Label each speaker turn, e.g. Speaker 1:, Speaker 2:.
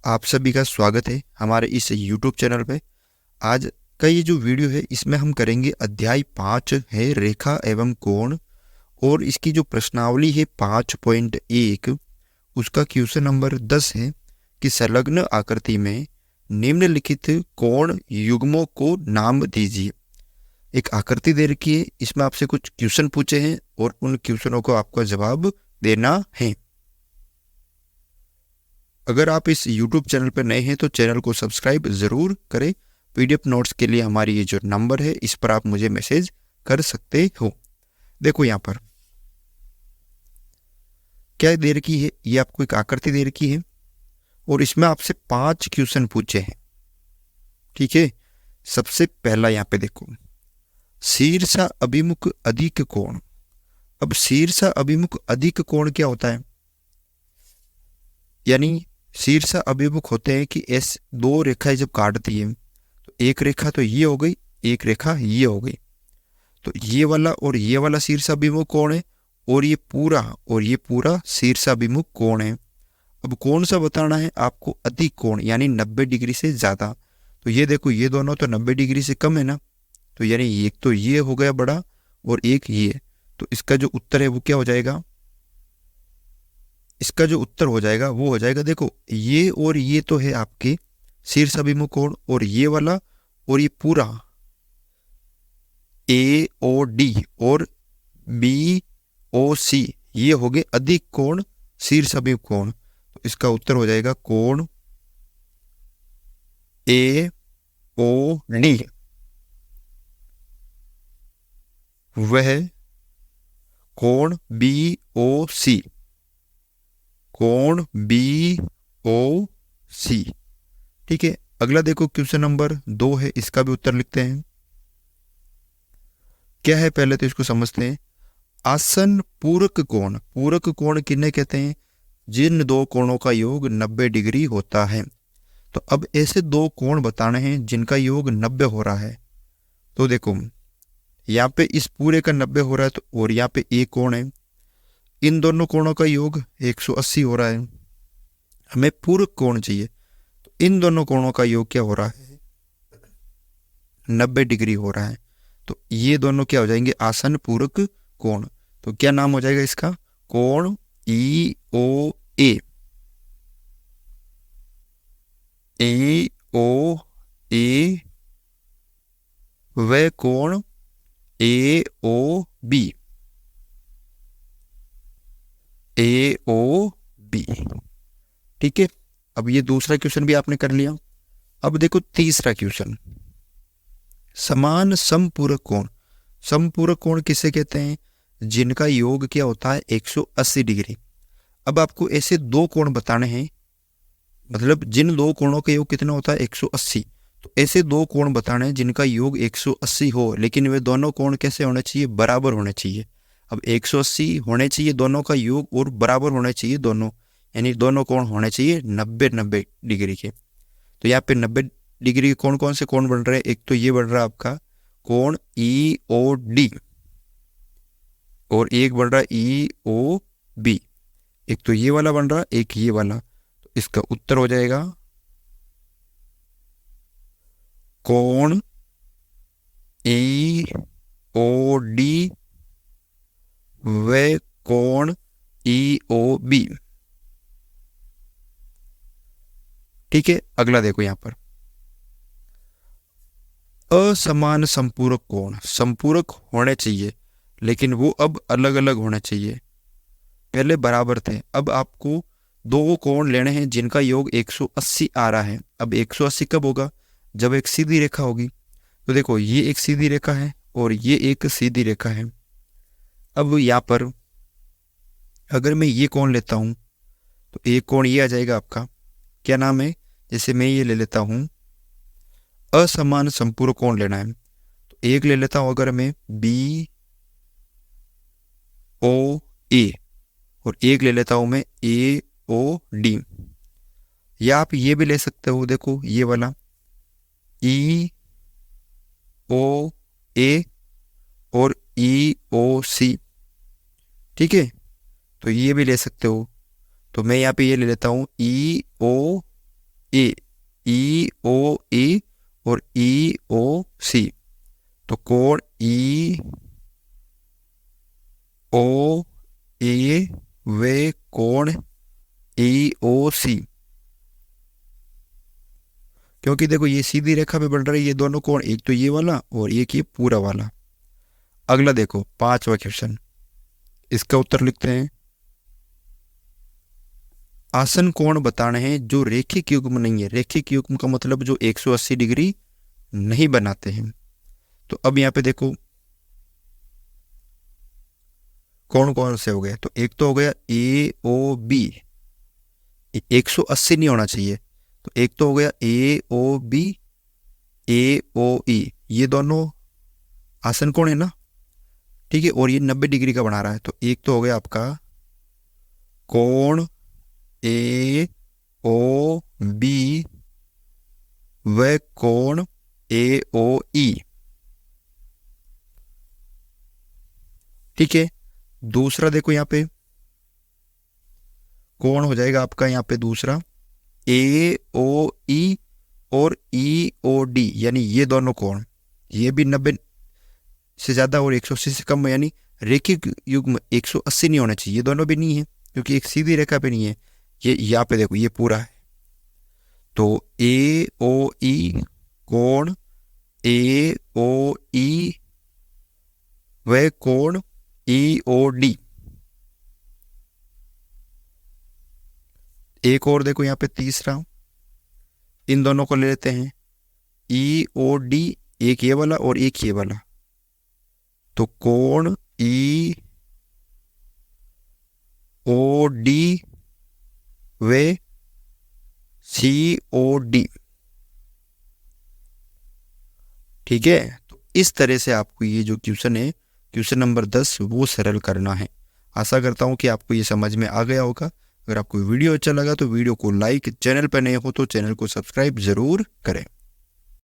Speaker 1: आप सभी का स्वागत है हमारे इस YouTube चैनल पे। आज का ये जो वीडियो है इसमें हम करेंगे अध्याय 5 है रेखा एवं कोण, और इसकी जो प्रश्नावली है 5.1 उसका क्वेश्चन नंबर 10 है कि संलग्न आकृति में निम्नलिखित कोण युग्मों को नाम दीजिए। एक आकृति दे रखी है, इसमें आपसे कुछ क्वेश्चन पूछे हैं और उन क्वेश्चनों को आपको जवाब देना है। अगर आप इस YouTube चैनल पर नए हैं तो चैनल को सब्सक्राइब ज़रूर करें। PDF नोट्स के लिए हमारी ये जो नंबर है इस पर आप मुझे मैसेज कर सकते हो। देखो यहाँ पर क्या दे रखी है, ये आपको एक आकृति दे रखी है और इसमें आपसे 5 क्वेश्चन पूछे हैं। ठीक है, सबसे पहला यहाँ पे देखो, शीर्षा अभिमुख अधिक कोण। अब शीर्षा अभिमुख अधिक कोण क्या होता है? यानी शीर्षा अभिमुख होते हैं कि ऐसे दो रेखाएं जब काटती है तो एक रेखा तो ये हो गई, एक रेखा ये हो गई, तो ये वाला शीर्षाभिमुख कोण है और ये पूरा शीर्षाभिमुख कोण है। अब कौन सा बताना है आपको? अधिक कोण, यानी 90 डिग्री से ज्यादा। तो ये देखो, ये दोनों तो 90 डिग्री से कम है ना, तो यानी एक तो ये हो गया बड़ा और एक ये, तो इसका जो उत्तर है वो क्या हो जाएगा? इसका जो उत्तर हो जाएगा वो हो जाएगा, देखो ये और ये तो है आपके शीर्षाभिमुख कोण, और ये वाला और ये पूरा AOD और BOC ये हो गए अधिक कोण शीर्षाभिमुख कोण। तो इसका उत्तर हो जाएगा कोण AOD, वह कोण BOC, कोण BOC। ठीक है, अगला देखो क्वेश्चन नंबर 2 है, इसका भी उत्तर लिखते हैं। क्या है पहले तो इसको समझते हैं। आसन पूरक कोण, पूरक कोण किन्हें कहते हैं? जिन दो कोणों का योग 90 डिग्री होता है। तो अब ऐसे दो कोण बताने हैं जिनका योग 90 हो रहा है। तो देखो यहाँ पे इस पूरे का 90 हो रहा है, तो और यहाँ पे एक कोण है, इन दोनों कोणों का योग 180 हो रहा है। हमें पूरक कोण चाहिए, तो इन दोनों कोणों का योग क्या हो रहा है? 90 डिग्री हो रहा है। तो ये दोनों क्या हो जाएंगे? आसन पूरक कोण। तो क्या नाम हो जाएगा इसका? कोण EOA, EOA, व कोण AOB, AOB। ठीक है, अब ये दूसरा क्वेश्चन भी आपने कर लिया। अब देखो तीसरा क्वेश्चन, समान समपूरक कोण। समपूरक कोण किसे कहते हैं? जिनका योग क्या होता है? 180 डिग्री। अब आपको ऐसे दो कोण बताने हैं, मतलब जिन दो कोणों का योग कितना होता है? 180। तो ऐसे दो कोण बताने हैं जिनका योग 180 हो, लेकिन वे दोनों कोण कैसे होने चाहिए? बराबर होने चाहिए। अब 180 होने चाहिए दोनों का योग और बराबर होने चाहिए दोनों, यानी दोनों कोण होने चाहिए 90 डिग्री के। तो यहाँ पे 90 डिग्री के कौन कौन से कोण बन रहे हैं? एक तो ये बन रहा है आपका कोण EOD, और एक बन रहा है EOB। एक तो ये वाला बन रहा, एक ये वाला। तो इसका उत्तर हो जाएगा कोण EOD व कोण EOB। ठीक है, अगला देखो यहाँ पर, असमान संपूरक कोण। संपूरक होने चाहिए लेकिन वो अब अलग अलग होने चाहिए। पहले बराबर थे, अब आपको दो कोण लेने हैं जिनका योग 180 आ रहा है। अब 180 कब होगा? जब एक सीधी रेखा होगी। तो देखो ये एक सीधी रेखा है और ये एक सीधी रेखा है। अब यहाँ पर अगर मैं ये कोण लेता हूँ तो एक कोण ये आ जाएगा आपका, क्या नाम है? जैसे मैं ये ले लेता हूँ, असमान संपूरक कोण लेना है, तो एक ले लेता हूँ अगर मैं BOA, और एक ले लेता हूं मैं AOD। या आप ये भी ले सकते हो, देखो ये वाला EOA और EOC। ठीक है, तो ये भी ले सकते हो। तो मैं यहाँ पे ये ले लेता हूँ EOA ए, ई ओ ई और ई ओ सी। तो कोण ई ओ ए व कोण ई ओ सी। क्योंकि देखो ये सीधी रेखा पे बढ़ रही है ये दोनों कोण, एक तो ये वाला और एक ये पूरा वाला। अगला देखो 5वां क्वेश्चन, इसका उत्तर लिखते हैं। आसन कोण बताने हैं जो रेखिक युग्म नहीं है। रेखिक युग्म का मतलब जो 180 डिग्री नहीं बनाते हैं। तो अब यहां पे देखो कौन कौन से हो गए। तो एक तो हो गया ए ओ बी, 180 नहीं होना चाहिए। तो एक तो हो गया ए ओ बी, ए ओ ई, ये दोनों आसन कोण है ना, ठीक है। और ये 90 डिग्री का बना रहा है। तो एक तो हो गया आपका कोण ए ओ बी व कोण ए ओ ई, ठीक है। दूसरा देखो यहां पे कौन हो जाएगा आपका, यहां पे दूसरा ए ओ ई और ई ओ डी, यानी ये दोनों कोण, ये भी 90 से ज्यादा और 180 से कम, यानी रेखिक युग्म 180 नहीं होना चाहिए। ये दोनों भी नहीं है क्योंकि एक सीधी रेखा पे नहीं है। ये यहाँ पे देखो ये पूरा है। तो ए ओ ई कोण ए ओ ई व कोण ई ओ डी। एक और देखो यहाँ पे तीसरा, इन दोनों को ले लेते हैं ई ओ डी, एक ये वाला और एक ये वाला। तो कोण ई ओ डी व सी ओ डी, ठीक है। तो इस तरह से आपको ये जो क्वेश्चन है, क्वेश्चन नंबर 10, वो सरल करना है। आशा करता हूँ कि आपको ये समझ में आ गया होगा। अगर आपको वीडियो अच्छा लगा तो वीडियो को लाइक, चैनल पर नए हो तो चैनल को सब्सक्राइब जरूर करें।